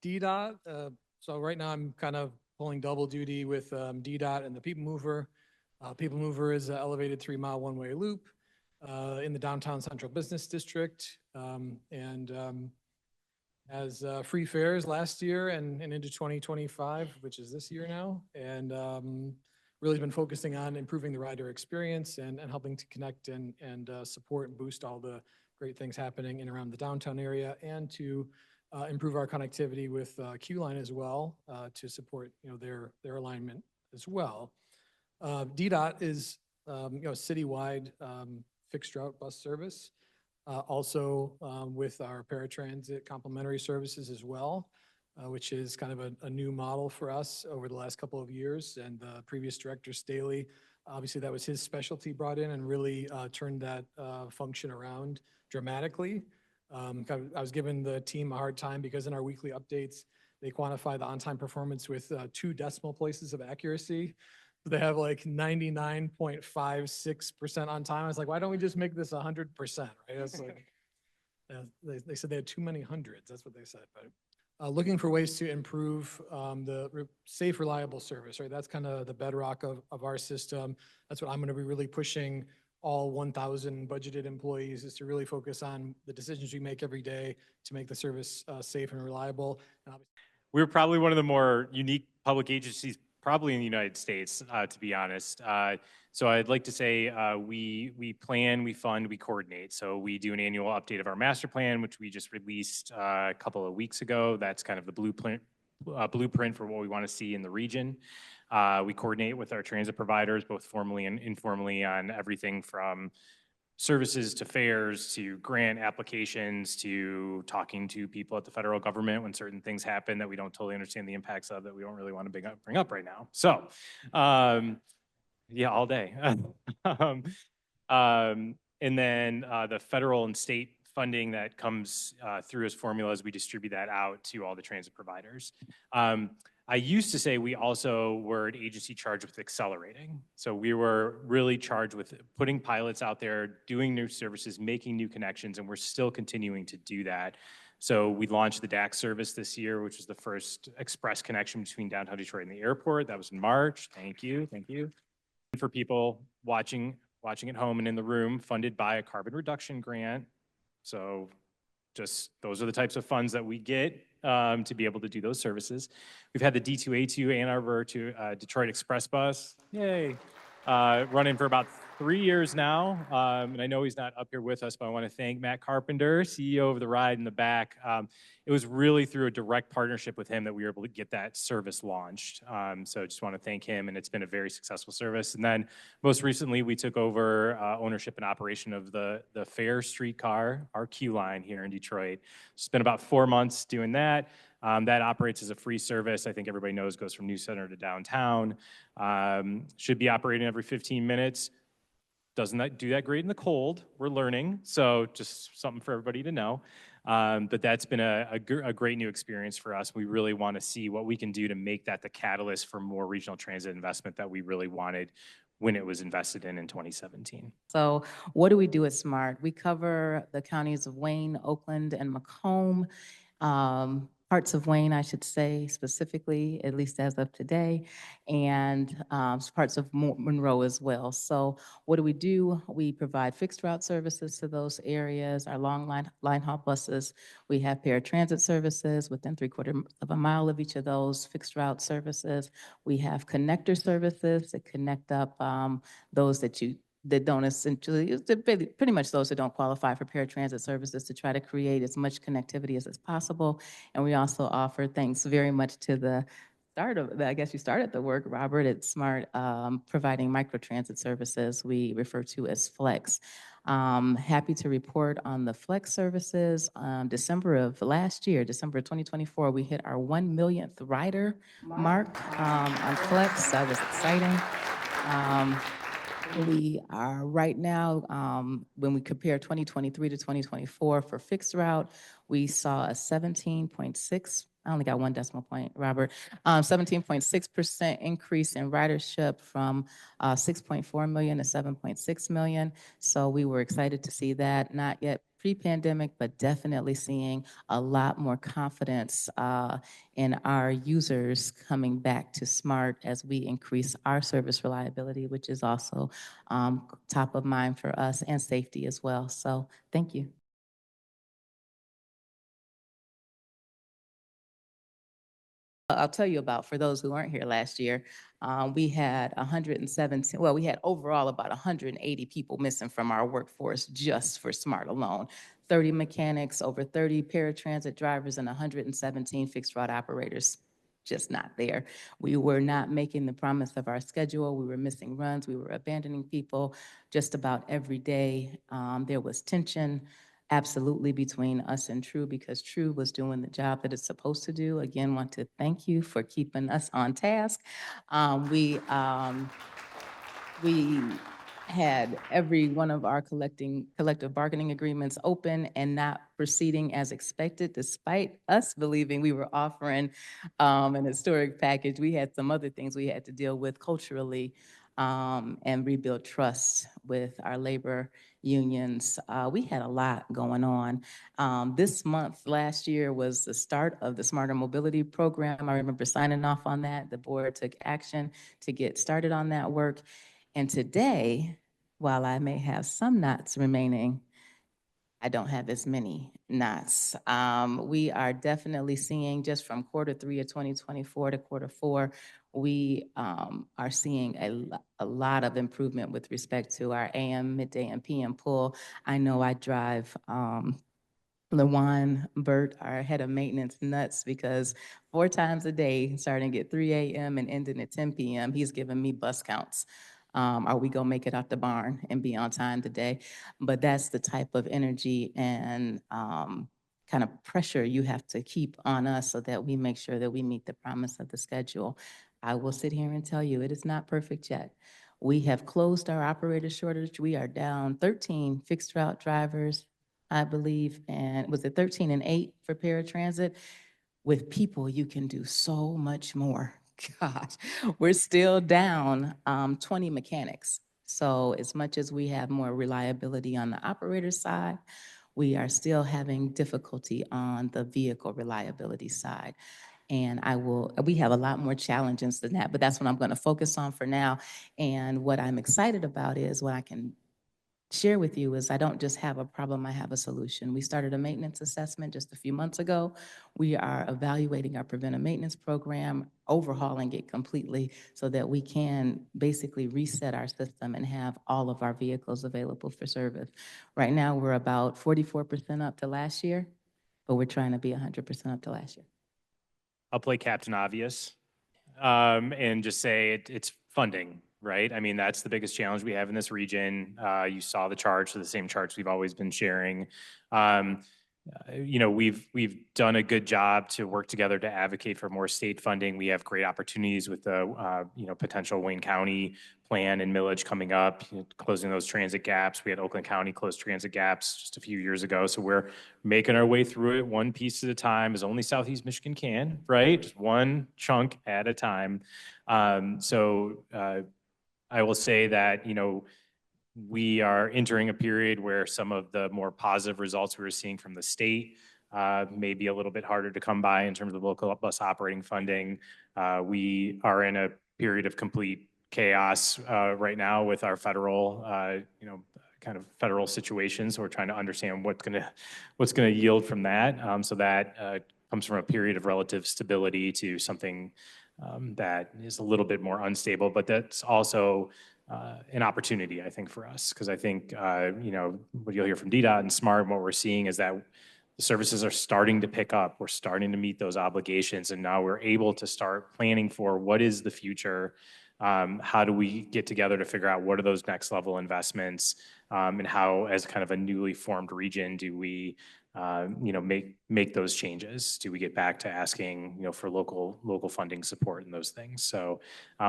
DDOT. So right now I'm kind of pulling double duty with DDOT and the People Mover. People Mover is an elevated 3-mile one-way loop in the downtown central business district, and has free fares last year and into 2025, which is this year now, and really been focusing on improving the rider experience and helping to connect and support and boost all the great things happening in around the downtown area, and to improve our connectivity with Q-Line as well to support their alignment as well. DDOT is citywide fixed route bus service, also with our paratransit complementary services as well, which is kind of a new model for us over the last couple of years. And the previous director, Staley, obviously that was his specialty, brought in and really turned that function around dramatically. I was giving the team a hard time because in our weekly updates, they quantify the on-time performance with 2 decimal places of accuracy. They have like 99.56% on time. I was like, why don't we just make this 100%? Right? That's like, they said they had too many hundreds. That's what they said. But looking for ways to improve the safe, reliable service. Right? That's kind of the bedrock of our system. That's what I'm going to be really pushing all 1,000 budgeted employees, is to really focus on the decisions we make every day to make the service safe and reliable. We're probably one of the more unique public agencies probably in the United States, to be honest. So I'd like to say we plan, we fund, we coordinate. So we do an annual update of our master plan, which we just released a couple of weeks ago. That's kind of the blueprint for what we want to see in the region. We coordinate with our transit providers, both formally and informally, on everything from services to fares to grant applications to talking to people at the federal government when certain things happen that we don't totally understand the impacts of, that we don't really want to bring up right now. So, yeah, all day. And then the federal and state funding that comes through as formulas, we distribute that out to all the transit providers. I used to say we also were an agency charged with accelerating. So we were really charged with putting pilots out there, doing new services, making new connections, and we're still continuing to do that. So we launched the DAX service this year, which is the first express connection between downtown Detroit and the airport. That was in March. Thank you. For people watching at home and in the room, funded by a carbon reduction grant. So just those are the types of funds that we get to be able to do those services. We've had the D2A2 Ann Arbor to Detroit Express bus, yay, running for about 3 years now. And I know he's not up here with us, but I want to thank Matt Carpenter, CEO of the ride in the back. It was really through a direct partnership with him that we were able to get that service launched. So I just want to thank him, and it's been a very successful service. And then most recently, we took over ownership and operation of the Fair streetcar, our Q-Line here in Detroit. It's been about 4 months doing that. That operates as a free service. I think everybody knows goes from New Center to downtown. Should be operating every 15 minutes. Doesn't do that great in the cold. We're learning, so just something for everybody to know. But that's been a great new experience for us. We really want to see what we can do to make that the catalyst for more regional transit investment that we really wanted when it was invested in 2017. So what do we do at SMART? We cover the counties of Wayne, Oakland, and Macomb. Parts of Wayne, I should say, specifically, at least as of today, and parts of Monroe as well. So what do? We provide fixed route services to those areas, our long line haul buses. We have paratransit services within 3/4 of a mile of each of those fixed route services. We have connector services that connect up those that don't essentially, pretty much those that don't qualify for paratransit services, to try to create as much connectivity as possible. And we also offer, thanks very much to the start of, I guess you started the work, Robert, at SMART, providing microtransit services we refer to as Flex. Happy to report on the Flex services. December of last year, December 2024, we hit our 1 millionth rider mark on Flex. That was exciting. We are right now, when we compare 2023 to 2024 for fixed route, we saw a 17.6, I only got 1 decimal point, Robert, 17.6% increase in ridership from 6.4 million to 7.6 million. So we were excited to see that, not yet pre-pandemic, but definitely seeing a lot more confidence in our users coming back to SMART as we increase our service reliability, which is also top of mind for us, and safety as well. So thank you. I'll tell you about, for those who weren't here last year, we had 117, well, we had overall about 180 people missing from our workforce just for SMART alone. 30 mechanics, over 30 paratransit drivers, and 117 fixed route operators just not there. We were not making the promise of our schedule. We were missing runs. We were abandoning people just about every day. There was tension, absolutely, between us and True, because True was doing the job that it's supposed to do. Again, want to thank you for keeping us on task. We had every one of our collective bargaining agreements open and not proceeding as expected, despite us believing we were offering an historic package. We had some other things we had to deal with culturally and rebuild trust with our labor unions. We had a lot going on. This month, last year, was the start of the Smarter Mobility Program. I remember signing off on that. The board took action to get started on that work. And today, while I may have some knots remaining, I don't have as many knots. We are definitely seeing, just from Q3 of 2024 to Q4, we are seeing a lot of improvement with respect to our AM, midday, and PM pull. I know I drive LaJuan Burt, our head of maintenance, nuts, because 4 times a day, starting at 3 a.m. and ending at 10 p.m., he's giving me bus counts. Are we gonna make it out the barn and be on time today? But that's the type of energy and kind of pressure you have to keep on us so that we make sure that we meet the promise of the schedule. I will sit here and tell you, it is not perfect yet. We have closed our operator shortage. We are down 13 fixed route drivers, I believe, and was it 13 and 8 for paratransit? With people, you can do so much more. Gosh, we're still down 20 mechanics. So as much as we have more reliability on the operator side, we are still having difficulty on the vehicle reliability side. And we have a lot more challenges than that, but that's what I'm going to focus on for now. And what I'm excited about is what I can share with you is I don't just have a problem, I have a solution. We started a maintenance assessment just a few months ago. We are evaluating our preventive maintenance program, overhauling it completely so that we can basically reset our system and have all of our vehicles available for service. Right now, we're about 44% up to last year, but we're trying to be 100% up to last year. I'll play Captain Obvious and just say it's funding, right? I mean, that's the biggest challenge we have in this region. You saw the charts, the same charts we've always been sharing. We've done a good job to work together to advocate for more state funding. We have great opportunities with the potential Wayne County plan and millage coming up, closing those transit gaps. We had Oakland County close transit gaps just a few years ago. So we're making our way through it one piece at a time, as only Southeast Michigan can, right? Just one chunk at a time. I will say that, we are entering a period where some of the more positive results we were seeing from the state may be a little bit harder to come by in terms of local bus operating funding. We are in a period of complete chaos right now with our federal, kind of federal situation. So we're trying to understand what's gonna yield from that. So that comes from a period of relative stability to something that is a little bit more unstable, but that's also an opportunity, I think, for us, because I think, what you'll hear from DDOT and SMART, and what we're seeing is that the services are starting to pick up. We're starting to meet those obligations, and now we're able to start planning for what is the future. How do we get together to figure out what are those next level investments, and how, as kind of a newly formed region, do we make those changes? Do we get back to asking, for local funding support and those things? So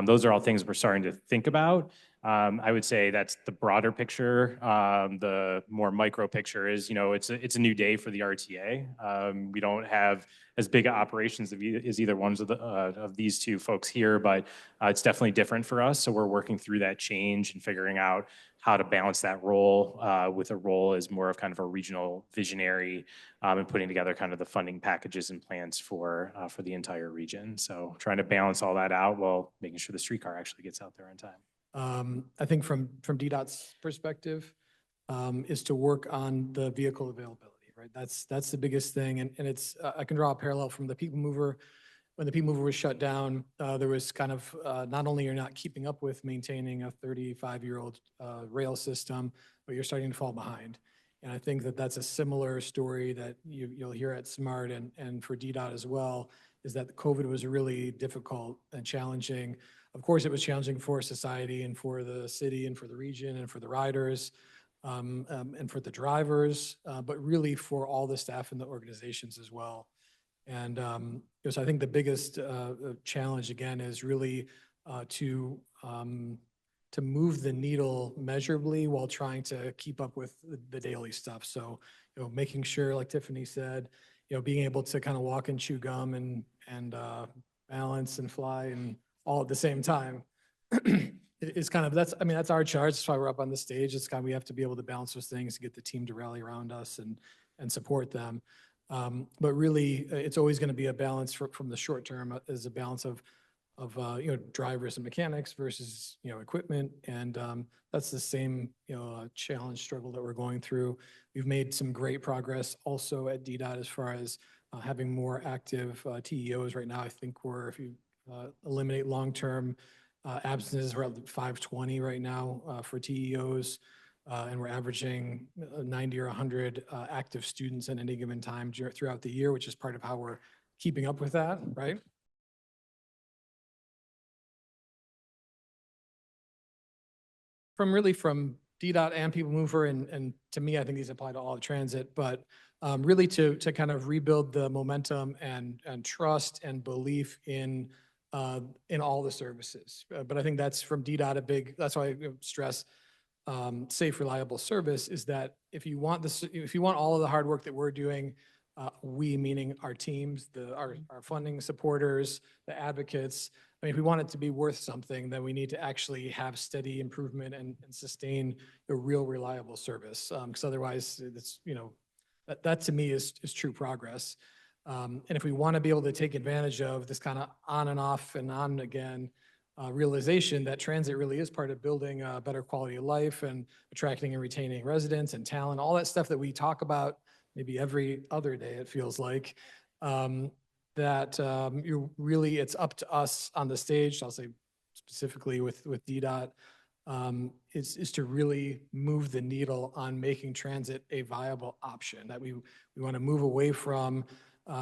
those are all things we're starting to think about. I would say that's the broader picture. The more micro picture is, it's a new day for the RTA. We don't have as big operations as either one of these two folks here, but it's definitely different for us. So we're working through that change and figuring out how to balance that role with a role as more of kind of a regional visionary and putting together kind of the funding packages and plans for the entire region. So trying to balance all that out while making sure the streetcar actually gets out there on time. I think from DDOT's perspective, is to work on the vehicle availability, right? That's the biggest thing. And it's, I can draw a parallel from the people mover. When the people mover was shut down, there was kind of, not only you're not keeping up with maintaining a 35-year-old rail system, but you're starting to fall behind. And I think that that's a similar story that you'll hear at SMART and for DDOT as well, is that COVID was really difficult and challenging. Of course, it was challenging for society and for the city and for the region and for the riders and for the drivers, but really for all the staff and the organizations as well. And so I think the biggest challenge again is really to move the needle measurably while trying to keep up with the daily stuff. So, making sure, like Tiffany said, being able to kind of walk and chew gum and balance and fly and all at the same time is kind of, that's our charge. That's why we're up on the stage. It's kind of, we have to be able to balance those things to get the team to rally around us and support them. But really, it's always going to be a balance from the short term, as a balance of drivers and mechanics versus equipment, and that's the same challenge struggle that we're going through. We've made some great progress also at DDOT as far as having more active TEOs right now. I think if you eliminate long-term absences, we're at 520 right now for TEOs. And we're averaging 90 or 100 active students at any given time throughout the year, which is part of how we're keeping up with that, right? From DDOT and People Mover, and to me, I think these apply to all of transit, but really to kind of rebuild the momentum and trust and belief in all the services. But I think that's from DDOT that's why I stress safe, reliable service, is that if you want all of the hard work that we're doing, we meaning our teams, our funding supporters, the advocates, if we want it to be worth something, then we need to actually have steady improvement and sustain a real reliable service. Because otherwise, it's that to me is true progress. And if we want to be able to take advantage of this kind of on and off and on again realization that transit really is part of building a better quality of life and attracting and retaining residents and talent, all that stuff that we talk about maybe every other day, it feels like, it's up to us on the stage, I'll say specifically with DDOT, is to really move the needle on making transit a viable option, that we want to move away from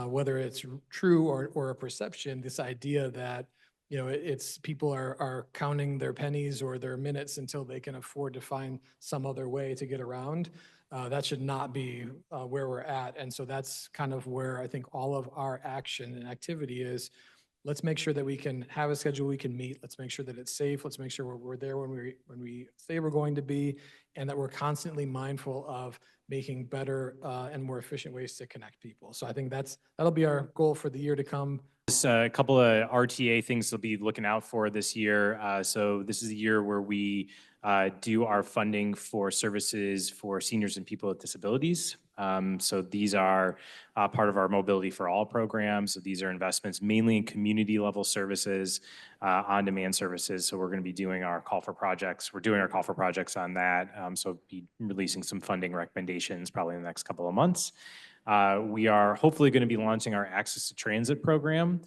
whether it's true or a perception, this idea that it's people are counting their pennies or their minutes until they can afford to find some other way to get around. That should not be where we're at. And so that's kind of where I think all of our action and activity is. Let's make sure that we can have a schedule we can meet. Let's make sure that it's safe. Let's make sure we're there when we say we're going to be, and that we're constantly mindful of making better and more efficient ways to connect people. So I think that'll be our goal for the year to come. A couple of RTA things to be looking out for this year. So this is a year where we do our funding for services for seniors and people with disabilities. So these are part of our Mobility for All program. So these are investments mainly in community level services, on-demand services. So we're going to be doing our call for projects. We're doing our call for projects on that. So be releasing some funding recommendations probably in the next couple of months. We are hopefully going to be launching our Access to Transit program.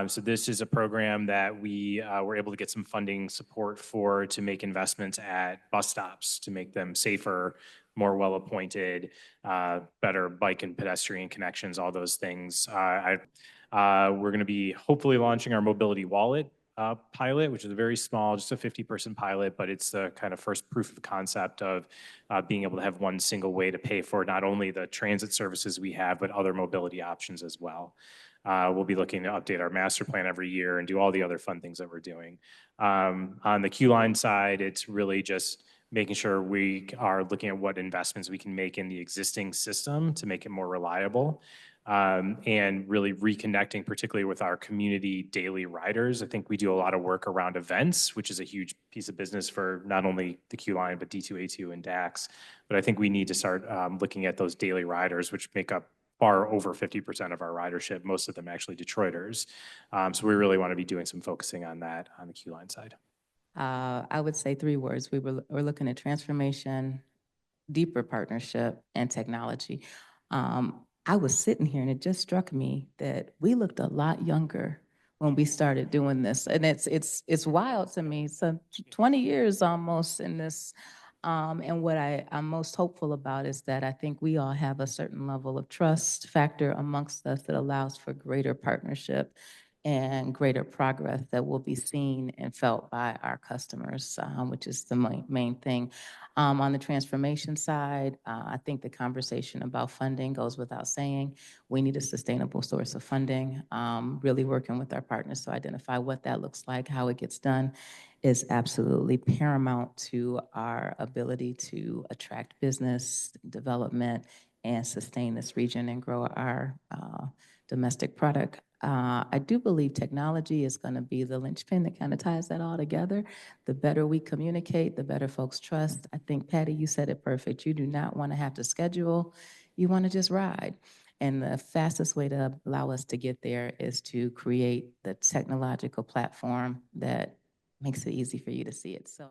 So this is a program that we were able to get some funding support for to make investments at bus stops to make them safer, more well-appointed, better bike and pedestrian connections, all those things. We're going to be hopefully launching our mobility wallet pilot, which is a very small, just a 50-person pilot, but it's the kind of first proof of concept of being able to have one single way to pay for not only the transit services we have, but other mobility options as well. We'll be looking to update our master plan every year and do all the other fun things that we're doing. On the Q line side, it's really just making sure we are looking at what investments we can make in the existing system to make it more reliable. And really reconnecting, particularly with our community daily riders. I think we do a lot of work around events, which is a huge piece of business for not only the Q line, but D2A2 and DAX. But I think we need to start looking at those daily riders, which make up far over 50% of our ridership, most of them actually Detroiters. So we really want to be doing some focusing on that on the Q line side. I would say 3 words. We're looking at transformation, deeper partnership, and technology. I was sitting here and it just struck me that we looked a lot younger when we started doing this. And it's wild to me. So 20 years almost in this. And what I'm most hopeful about is that I think we all have a certain level of trust factor amongst us that allows for greater partnership and greater progress that will be seen and felt by our customers, which is the main thing. On the transformation side, I think the conversation about funding goes without saying. We need a sustainable source of funding. Really working with our partners to identify what that looks like, how it gets done, is absolutely paramount to our ability to attract business development and sustain this region and grow our domestic product. I do believe technology is going to be the linchpin that kind of ties that all together. The better we communicate, the better folks trust. I think, Patty, you said it perfect. You do not want to have to schedule. You want to just ride. And the fastest way to allow us to get there is to create the technological platform that makes it easy for you to see it. So.